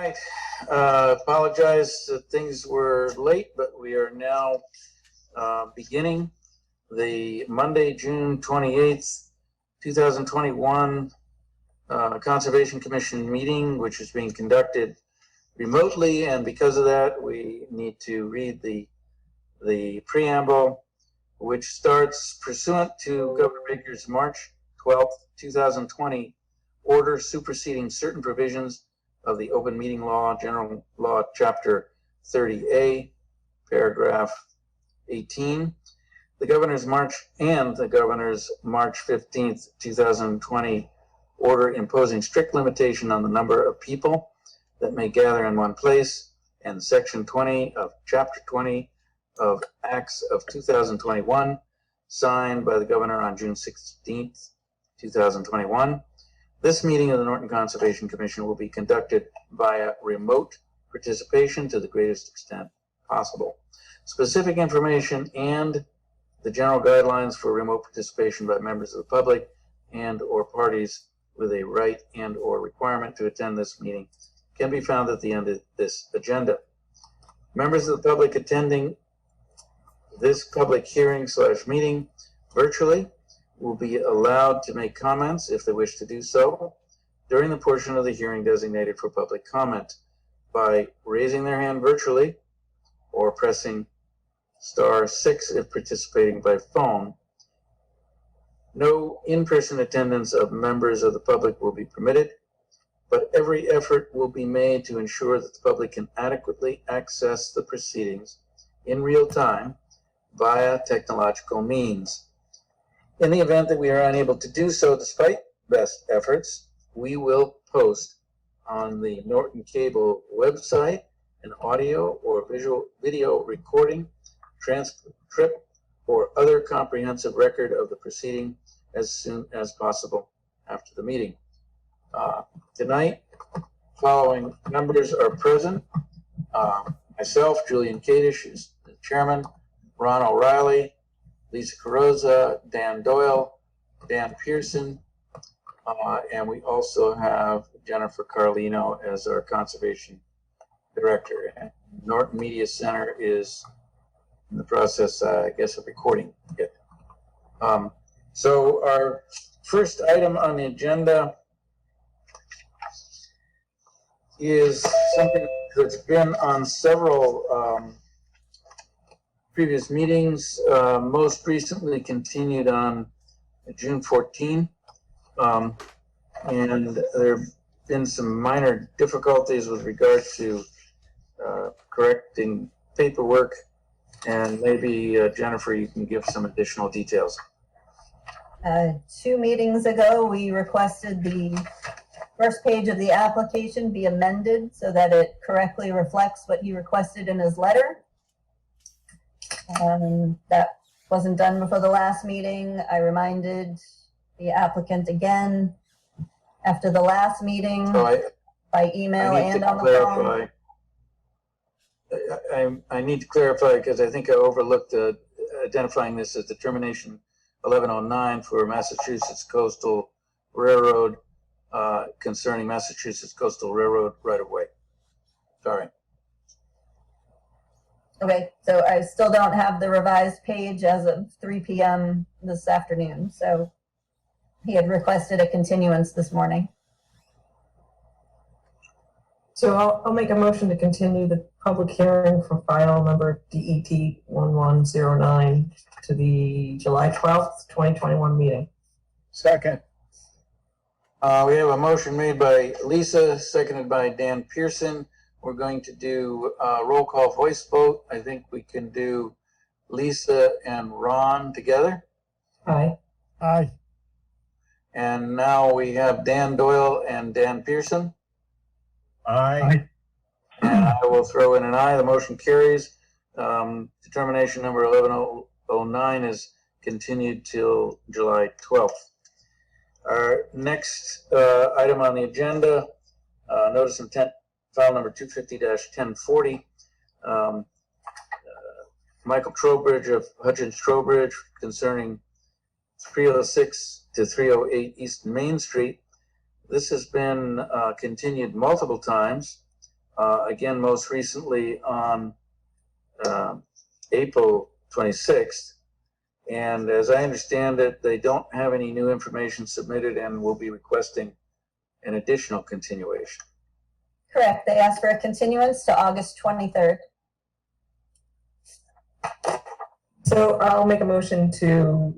right. Apologize that things were late, but we are now beginning the Monday, June 28th, 2021 Conservation Commission meeting, which is being conducted remotely. And because of that, we need to read the preamble, which starts pursuant to Governor Baker's March 12th, 2020 order superseding certain provisions of the Open Meeting Law, General Law, Chapter 30A, Paragraph 18. The Governor's March 15th, 2020 order imposing strict limitation on the number of people that may gather in one place, and Section 20 of Chapter 20 of Acts of 2021, signed by the Governor on June 16th, 2021. This meeting of the Norton Conservation Commission will be conducted via remote participation to the greatest extent possible. Specific information and the general guidelines for remote participation by members of the public and or parties with a right and or requirement to attend this meeting can be found at the end of this agenda. Members of the public attending this public hearing / meeting virtually will be allowed to make comments if they wish to do so during the portion of the hearing designated for public comment by raising their hand virtually or pressing *6 if participating by phone. No in-person attendance of members of the public will be permitted, but every effort will be made to ensure that the public can adequately access the proceedings in real time via technological means. In the event that we are unable to do so despite best efforts, we will post on the Norton Cable website an audio or video recording, transcript, or other comprehensive record of the proceeding as soon as possible after the meeting. Tonight, following members are present. Myself, Julian Kadish, is the chairman, Ron O'Reilly, Lisa Carrozza, Dan Doyle, Dan Pearson, and we also have Jennifer Carlino as our conservation director. And Norton Media Center is in the process, I guess, of recording it. So our first item on the agenda is something that's been on several previous meetings, most recently continued on June 14. And there have been some minor difficulties with regard to correcting paperwork, and maybe Jennifer, you can give some additional details. 2 meetings ago, we requested the first page of the application be amended so that it correctly reflects what he requested in his letter. That wasn't done before the last meeting. I reminded the applicant again after the last meeting by email and on the phone. I need to clarify because I think I overlooked identifying this as determination 1109 for Massachusetts Coastal Railroad concerning Massachusetts Coastal Railroad right-of-way. Sorry. Okay, so I still don't have the revised page as of 3 p.m. this afternoon. So he had requested a continuance this morning. So I'll make a motion to continue the public hearing for file number DET 1109 to the July 12th, 2021 meeting. Second. We have a motion made by Lisa, seconded by Dan Pearson. We're going to do a roll call voice vote. I think we can do Lisa and Ron together. Aye. Aye. And now we have Dan Doyle and Dan Pearson. Aye. And I will throw in an aye. The motion carries. Determination number 1109 is continued till July 12th. Our next item on the agenda, notice intent file number 250-1040. Michael Trowbridge of Hutchins Trowbridge concerning 306 to 308 East Main Street. This has been continued multiple times. again, most recently on April 26th. And as I understand it, they don't have any new information submitted and will be requesting an additional continuation. Correct. They asked for a continuance to August 23rd. So I'll make a motion to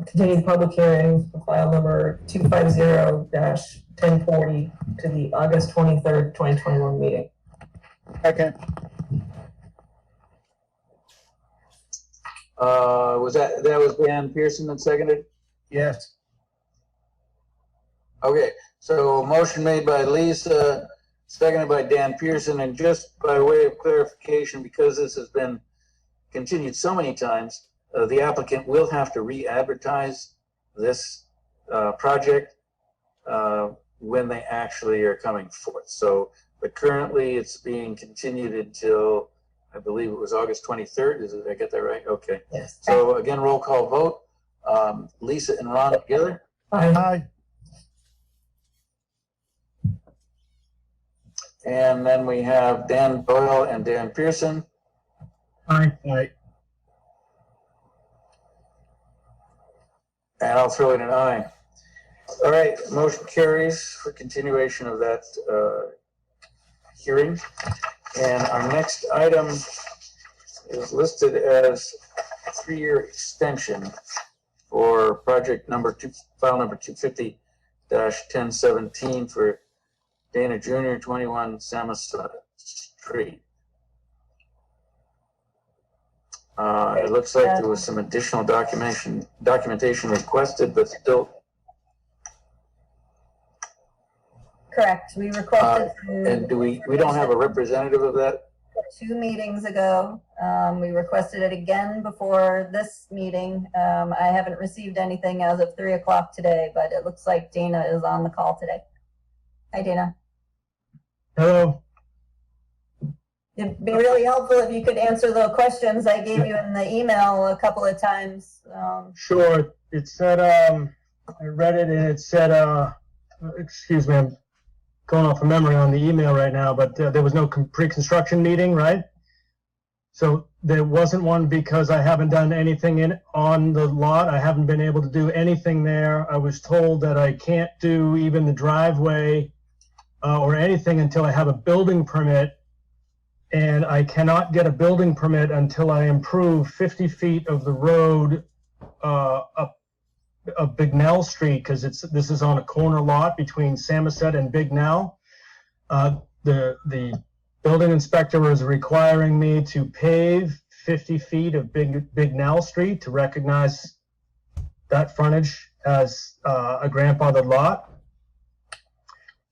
continue the public hearing for file number 250-1040 to the August 23rd, 2021 meeting. Second. That was Dan Pearson that seconded? Yes. Okay, so motion made by Lisa, seconded by Dan Pearson, and just by way of clarification, because this has been continued so many times, the applicant will have to re-advertise this project when they actually are coming forth. So, but currently it's being continued until, I believe it was August 23rd. Did I get that right? Okay. Yes. So again, roll call vote. Lisa and Ron together. Aye. And then we have Dan Doyle and Dan Pearson. Aye. Aye. And I'll throw in an aye. All right, motion carries for continuation of that hearing. And our next item is listed as a 3-year extension for project number file number 250-1017 for Dana Jr., 21 Samoset Street. It looks like there was some additional documentation requested, but still. Correct. We requested And do we don't have a representative of that? 2 meetings ago. We requested it again before this meeting. I haven't received anything as of 3 o'clock today, but it looks like Dana is on the call today. Hi, Dana. Hello. It'd be really helpful if you could answer the questions I gave you in the email a couple of times. Sure. It said, I read it and it said, excuse me, I'm going off of memory on the email right now, but there was no pre-construction meeting, right? So there wasn't one because I haven't done anything on the lot. I haven't been able to do anything there. I was told that I can't do even the driveway or anything until I have a building permit. And I cannot get a building permit until I improve 50 feet of the road up Bignell Street, because this is on a corner lot between Samoset and Bignell. The building inspector is requiring me to pave 50 feet of Bignell Street to recognize that frontage as a grandfathered lot.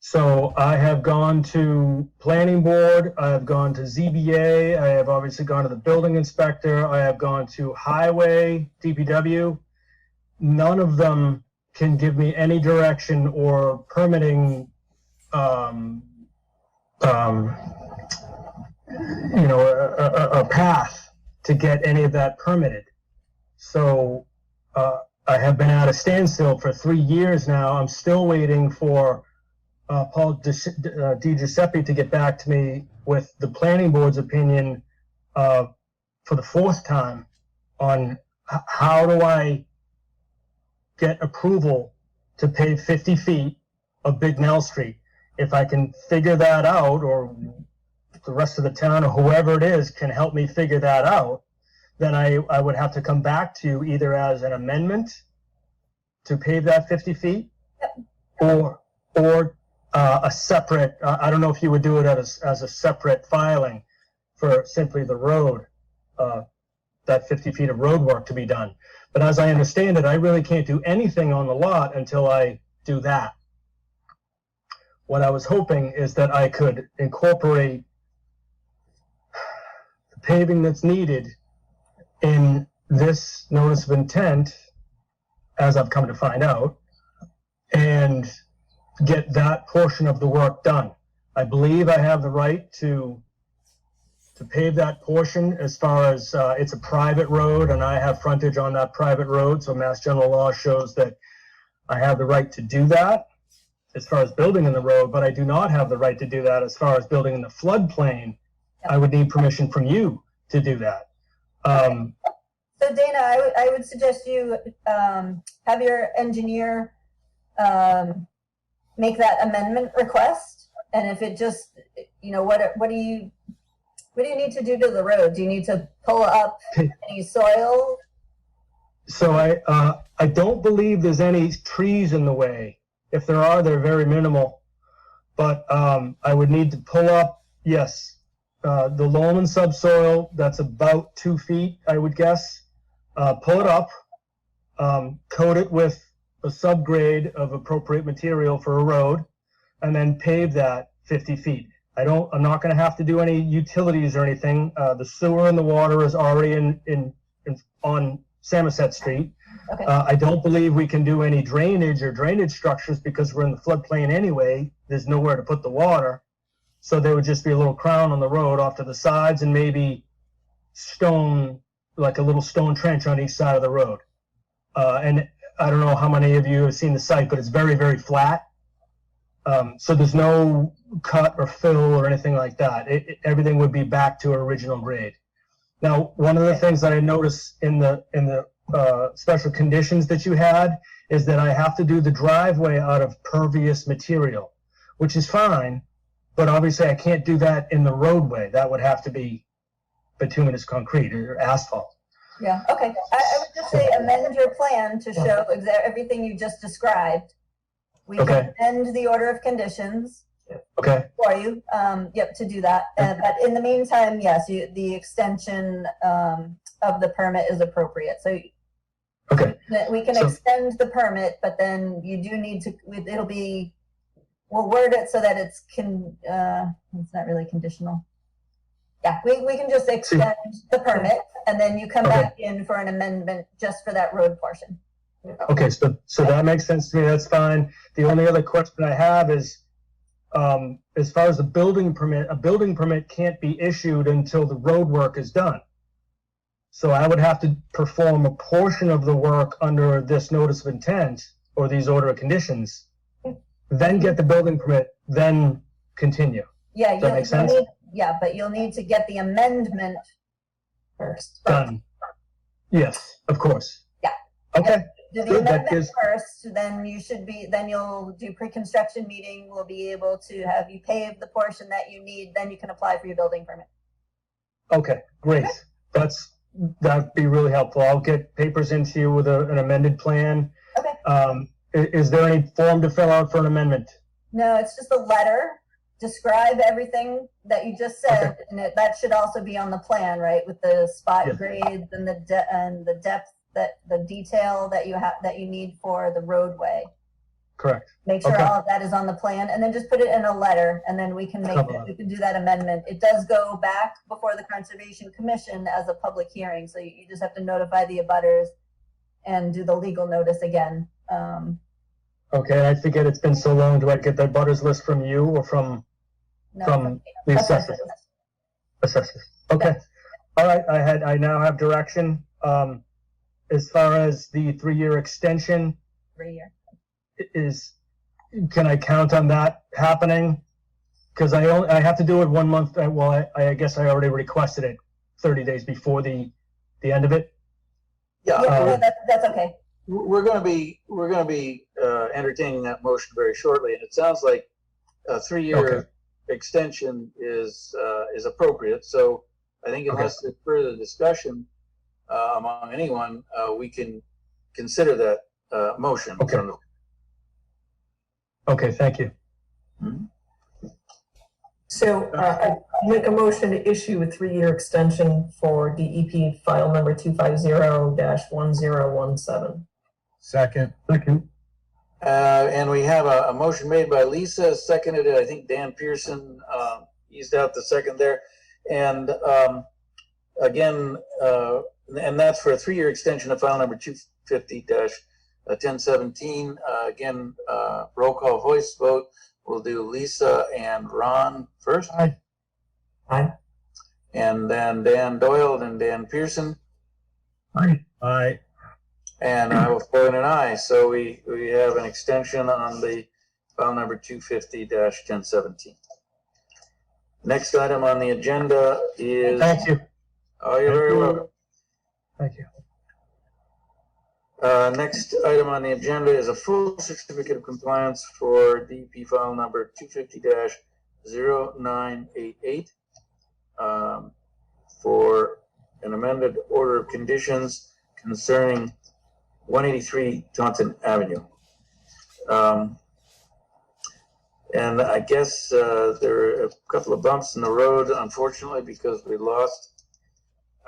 So I have gone to planning board, I have gone to ZBA, I have obviously gone to the building inspector, I have gone to highway, DPW. None of them can give me any direction or permitting, a path to get any of that permitted. So I have been at a standstill for 3 years now. I'm still waiting for Paul Di Giuseppe to get back to me with the planning board's opinion for the 4th time on how do I get approval to pave 50 feet of Bignell Street. If I can figure that out, or the rest of the town or whoever it is can help me figure that out, then I would have to come back to you either as an amendment to pave that 50 feet or a separate, I don't know if you would do it as a separate filing for simply the road, that 50 feet of road work to be done. But as I understand it, I really can't do anything on the lot until I do that. What I was hoping is that I could incorporate the paving that's needed in this notice of intent, as I've come to find out, and get that portion of the work done. I believe I have the right to pave that portion as far as it's a private road and I have frontage on that private road. So Mass General Law shows that I have the right to do that as far as building in the road, but I do not have the right to do that as far as building in the floodplain. I would need permission from you to do that. So Dana, I would suggest you have your engineer make that amendment request. And if it just, you know, what do you need to do to the road? Do you need to pull up any soil? So I don't believe there's any trees in the way. If there are, they're very minimal. But I would need to pull up, yes, the loam and subsoil, that's about 2 feet, I would guess. Pull it up, coat it with a subgrade of appropriate material for a road, and then pave that 50 feet. I'm not going to have to do any utilities or anything. The sewer and the water is already on Samoset Street. Okay. I don't believe we can do any drainage or drainage structures because we're in the floodplain anyway. There's nowhere to put the water. So there would just be a little crown on the road off to the sides and maybe stone, like a little stone trench on each side of the road. And I don't know how many of you have seen the site, but it's very, very flat. So there's no cut or fill or anything like that. Everything would be back to original grade. Now, one of the things that I noticed in the special conditions that you had is that I have to do the driveway out of pervious material, which is fine, but obviously I can't do that in the roadway. That would have to be bituminous concrete or asphalt. Yeah, okay. I would just say amend your plan to show everything you just described. We Okay. can amend the order of conditions Okay, for you, to do that. But in the meantime, yes, the extension of the permit is appropriate. So okay, we can So- extend the permit, but then you do need to, we'll word it so that it's not really conditional. Yeah, we can just extend the permit and then you come Okay. back in for an amendment just for that road portion. okay, so that makes sense to me, that's fine. The only other question I have is, as far as a building permit can't be issued until the road work is done. So I would have to perform a portion of the work under this notice of intent or these order of conditions, then get the building permit, then continue. Yeah, Does that make sense? but you'll need to get the amendment first. Done. Yes, of course. Yeah. Okay, Do the Good, that amendment gives- first, then you'll do pre-construction meeting. We'll be able to have you pave the portion that you need, then you can apply for your building permit. okay, great. That'd be really helpful. I'll get papers into you with an amended plan. Okay. Is there any form to fill out for an amendment? No, it's just a letter. Describe everything that you just said, and that should also be on the plan, right? With the spot Yeah. grades and the depth, the detail that you need for the roadway. Correct. Make sure Okay. all of that is on the plan, and then just put it in a letter, and then we can Couple. do that amendment. It does go back before the Conservation Commission as a public hearing, so you just have to notify the abutters and do the legal notice again. Okay, I forget, it's been so long. Do I get the butters list from you or from No, the assessors? Assessors. Okay. All right, I now have direction. As far as the 3-year extension, 3 year. can I count on that happening? Because I have to do it 1 month. Well, I guess I already requested it 30 days before the end of it. Yeah, Yeah, no, that's okay. we're going to be entertaining that motion very shortly, and it sounds like a 3-year extension is appropriate. So I think unless there's further discussion among anyone, we can consider that motion. Okay. Okay, thank you. So I make a motion to issue a 3-year extension for DEP file number 250-1017. Second. Second. And we have a motion made by Lisa, seconded, I think Dan Pearson eased out the second there. And again, and that's for a 3-year extension of file number 250-1017. Again, roll call voice vote. We'll do Lisa and Ron first. Aye. Aye. And then Dan Doyle, then Dan Pearson. Aye. Aye. And I will throw in an aye. So we have an extension on the file number 250-1017. Next item on the agenda is. Thank you. Oh, you're very welcome. Thank you. Next item on the agenda is a full certificate of compliance for DEP file number 250-0988 for an amended order of conditions concerning 183 Taunton Avenue. And I guess there are a couple of bumps in the road, unfortunately, because we lost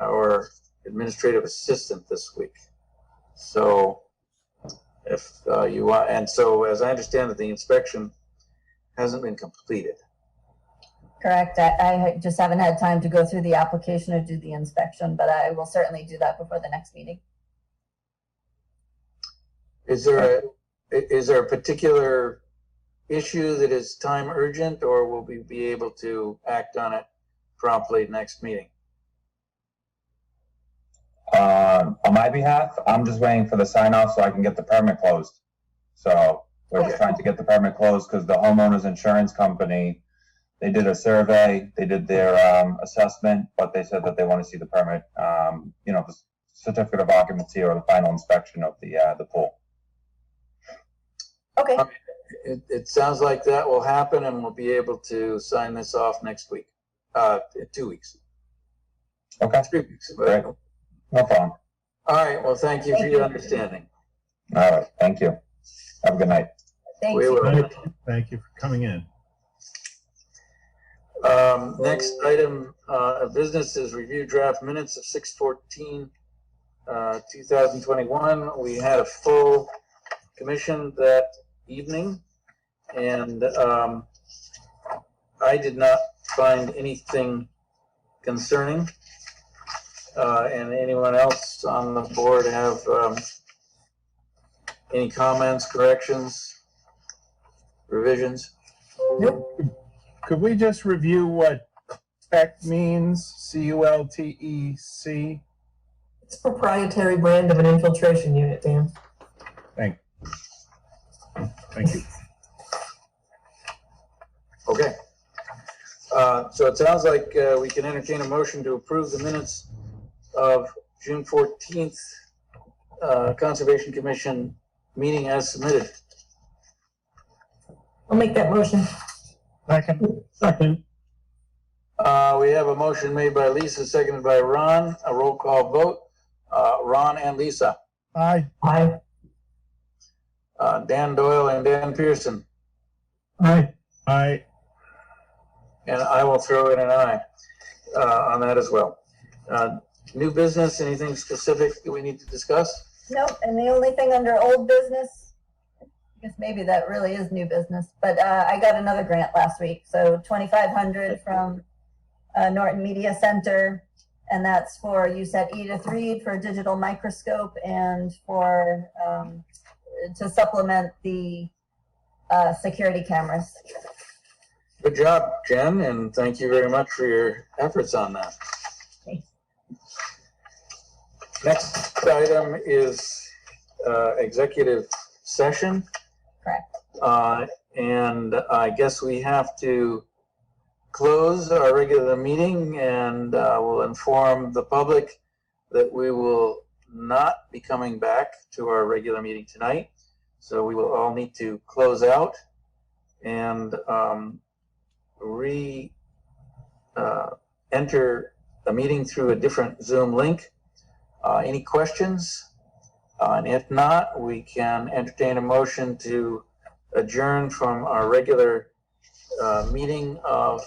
our administrative assistant this week. So if you want, and so as I understand it, the inspection hasn't been completed. Correct. I just haven't had time to go through the application or do the inspection, but I will certainly do that before the next meeting. Is there a particular issue that is time urgent, or will we be able to act on it promptly next meeting? On my behalf, I'm just waiting for the sign off so I can get the permit closed. So we're just trying to get the permit closed because the homeowner's insurance company, they did a survey, they did their assessment, but they said that they want to see the permit, the certificate of occupancy or the final inspection of the pool. Okay. It sounds like that will happen, and we'll be able to sign this off next week, 2 weeks. Okay, 3 weeks. Great. No problem. All right, well, thank you for your understanding. All right, thank you. Have a good night. Thank We you. will. Thank you for coming in. Next item of business is review draft minutes of 6/14/2021. We had a full commission that evening, and I did not find anything concerning. And anyone else on the board have any comments, corrections, revisions? Nope. Could we just review what CULTEC means? CULTEC? It's a proprietary brand of an infiltration unit, Dan. Thank you. Okay. So it sounds like we can entertain a motion to approve the minutes of June 14th Conservation Commission meeting as submitted. I'll make that motion. Second. We have a motion made by Lisa, seconded by Ron. A roll call vote. Ron and Lisa. Aye. Aye. Dan Doyle and Dan Pearson. Aye. Aye. And I will throw in an aye on that as well. New business, anything specific that we need to discuss? Nope, and the only thing under old business, I guess maybe that really is new business, but I got another grant last week. So $2,500 from Norton Media Center, and that's for use at Edith Reed for a digital microscope and for to supplement the security cameras. Good job, Jen, and thank you very much for your efforts on that. Thanks. Next item is executive session. Correct. And I guess we have to close our regular meeting, and we'll inform the public that we will not be coming back to our regular meeting tonight. So we will all need to close out and enter a meeting through a different Zoom link. Any questions? And if not, we can entertain a motion to adjourn from our regular meeting of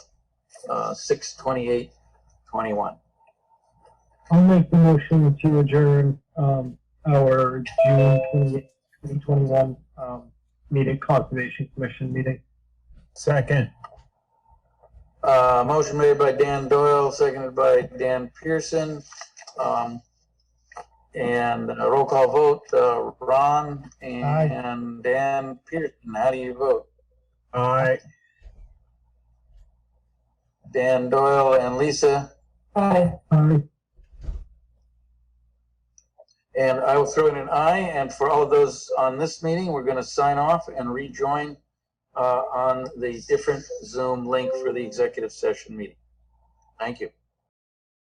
6/28/21. I'll make the motion to adjourn our June 28th, 2021 meeting, Conservation Commission meeting. Second. Motion made by Dan Doyle, seconded by Dan Pearson. And a roll call vote, Ron and Dan Pearson. How do you vote? Aye. Dan Doyle and Lisa. Aye. Aye. And I will throw in an aye. And for all of those on this meeting, we're going to sign off and rejoin on the different Zoom link for the executive session meeting. Thank you.